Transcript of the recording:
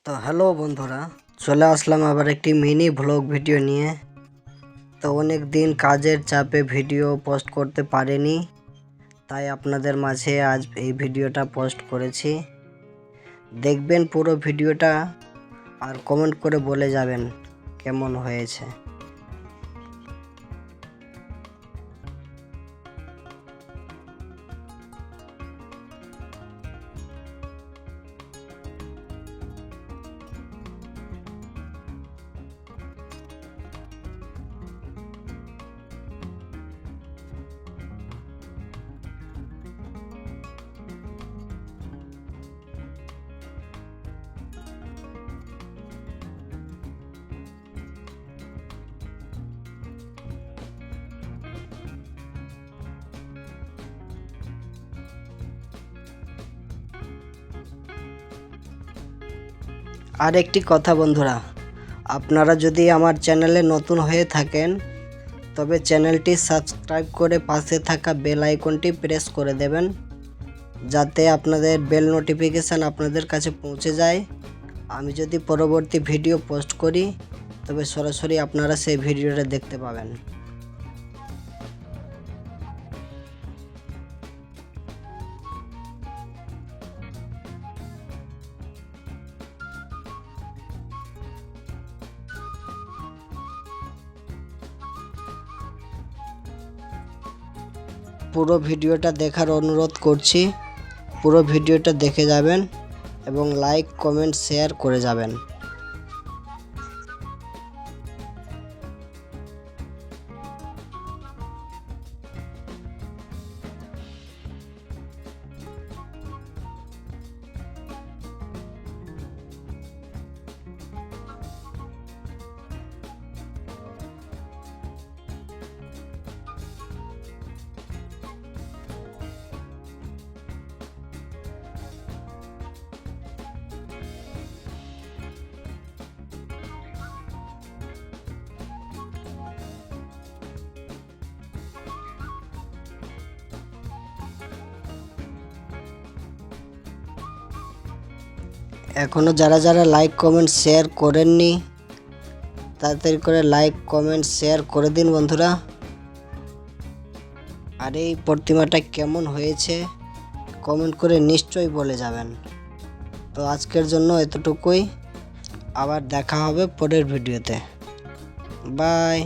তো হ্যালো বন্ধুরা, চলে আসলাম আবার একটি মিনি ভ্লগ ভিডিও নিয়ে। তো অনেক দিন কাজের চাপে ভিডিও পোস্ট করতে পারিনি, তাই আপনাদের মাঝে আজ এই ভিডিওটা পোস্ট করেছি। দেখবেন পুরো ভিডিওটা আর কমেন্ট করে বলে যাবেন কেমন হয়েছে। আর একটি কথা বন্ধুরা, আপনারা যদি আমার চ্যানেলে নতুন হয়ে থাকেন তবে চ্যানেলটি সাবস্ক্রাইব করে পাশে থাকা বেল আইকনটি প্রেস করে দেবেন, যাতে আপনাদের বেল নোটিফিকেশান আপনাদের কাছে পৌঁছে যায়। আমি যদি পরবর্তী ভিডিও পোস্ট করি তবে সরাসরি আপনারা সেই ভিডিওটা দেখতে পাবেন। পুরো ভিডিওটা দেখার অনুরোধ করছি। পুরো ভিডিওটা দেখে যাবেন এবং লাইক কমেন্ট শেয়ার করে যাবেন। এখনও যারা যারা লাইক কমেন্ট শেয়ার করেননি তাড়াতাড়ি করে লাইক কমেন্ট শেয়ার করে দিন বন্ধুরা। আর এই প্রতিমাটা কেমন হয়েছে কমেন্ট করে নিশ্চয়ই বলে যাবেন। তো আজকের জন্য এতটুকুই, আবার দেখা হবে পরের ভিডিওতে। বাই।